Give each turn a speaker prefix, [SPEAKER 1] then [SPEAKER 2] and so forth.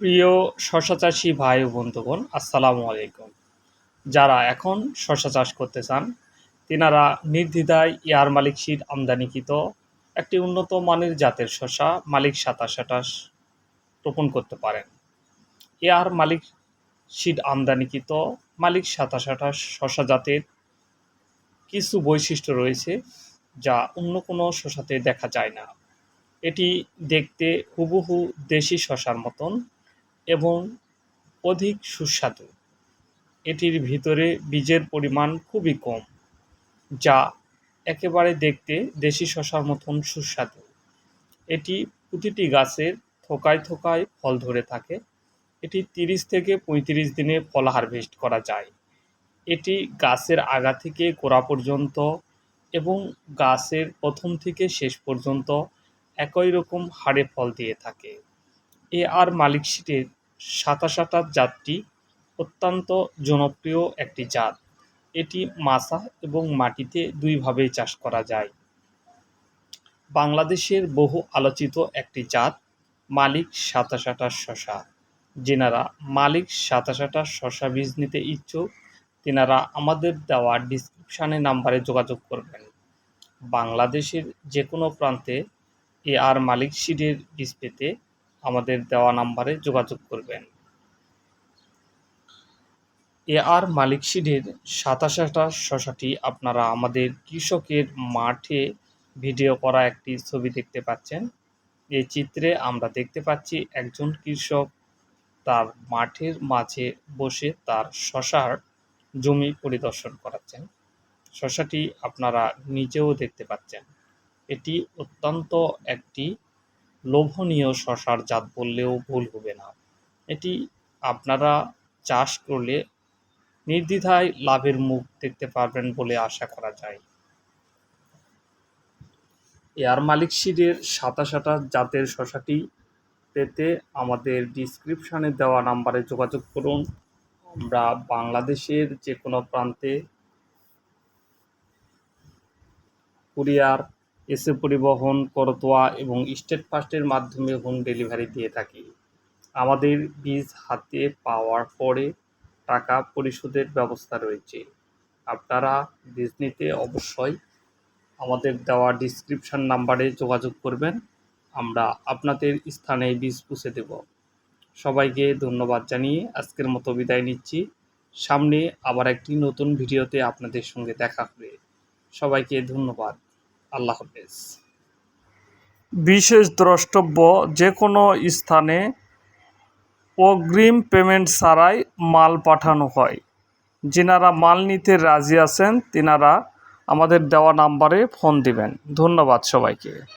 [SPEAKER 1] প্রিয় শশা চাষি ভাই ও বন্ধুগণ, আসসালামু আলাইকুম। যারা এখন শশা চাষ করতে চান তিনারা নির্দ্বিধায় এয়ার মালিক সিড আমদানিকৃত একটি উন্নত মানের জাতের শশা মালিক ২৭২৮ রোপণ করতে পারেন। এয়ার মালিক সিড আমদানিকৃত মালিক ২৭২৮ শশা জাতের কিছু বৈশিষ্ট্য রয়েছে যা অন্য কোনো শশাতে দেখা যায় না। এটি দেখতে হুবহু দেশি শশার মতন এবং অধিক সুস্বাদু। এটির ভিতরে বীজের পরিমাণ খুবই কম, যা একেবারে দেখতে দেশি শশার মতন সুস্বাদু। এটি প্রতিটি গাছের থোকায় থোকায় ফল ধরে থাকে। এটি ৩০ থেকে ৩৫ দিনে ফল হারভেস্ট করা যায়। এটি গাছের আগা থেকে গোড়া পর্যন্ত এবং গাছের প্রথম থেকে শেষ পর্যন্ত একই রকম হারে ফল দিয়ে থাকে। এআর মালিক সিডের ২৭২৮ জাতটি অত্যন্ত জনপ্রিয় একটি জাত। এটি মাচা এবং মাটিতে দুইভাবেই চাষ করা যায়। বাংলাদেশের বহু আলোচিত একটি জাত মালিক ২৭২৮ শশা। যেনারা মালিক ২৭২৮ শশা বীজ নিতে ইচ্ছুক তেনারা আমাদের দেওয়া ডিসক্রিপশানে নাম্বারে যোগাযোগ করবেন। বাংলাদেশের যে কোনো প্রান্তে এআর মালিক সিডের বীজ পেতে আমাদের দেওয়া নাম্বারে যোগাযোগ করবেন। এআর মালিক সিডের ২৭২৮ শশাটি আপনারা আমাদের কৃষকের মাঠে ভিডিও করা একটি ছবি দেখতে পাচ্ছেন। এই চিত্রে আমরা দেখতে পাচ্ছি একজন কৃষক তার মাঠের মাঝে বসে তার শশার জমি পরিদর্শন করাচ্ছেন। শশাটি আপনারা নিজেও দেখতে পাচ্ছেন। এটি অত্যন্ত একটি লোভনীয় শশার জাত বললেও ভুল হবে না। এটি আপনারা চাষ করলে নির্দ্বিধায় লাভের মুখ দেখতে পারবেন বলে আশা করা যায়। এয়ার মালিক সিডের ২৭২৮ জাতের শশাটি পেতে আমাদের ডিসক্রিপশানে দেওয়া নাম্বারে যোগাযোগ করুন। আমরা বাংলাদেশের যে কোনো প্রান্তে কুরিয়ার, এসে পরিবহন, করতোয়া এবং স্টেট ফাস্টের মাধ্যমে হোম ডেলিভারি দিয়ে থাকি। আমাদের বীজ হাতে পাওয়ার পরে টাকা পরিশোধের ব্যবস্থা রয়েছে। আপনারা বীজ নিতে অবশ্যই আমাদের দেওয়া ডিসক্রিপশান নাম্বারে যোগাযোগ করবেন। আমরা আপনাদের স্থানে বীজ পৌঁছে দেব। সবাইকে ধন্যবাদ জানিয়ে আজকের মতো বিদায় নিচ্ছি। সামনে আবার একটি নতুন ভিডিওতে আপনাদের সঙ্গে দেখা হবে। সবাইকে ধন্যবাদ। আল্লাহ হাফেজ। বিশেষ দ্রষ্টব্য, যে কোনো স্থানে অগ্রিম পেমেন্ট ছাড়াই মাল পাঠানো হয়। যিনারা মাল নিতে রাজি আছেন তিনারা আমাদের দেওয়া নাম্বারে ফোন দিবেন। ধন্যবাদ সবাইকে।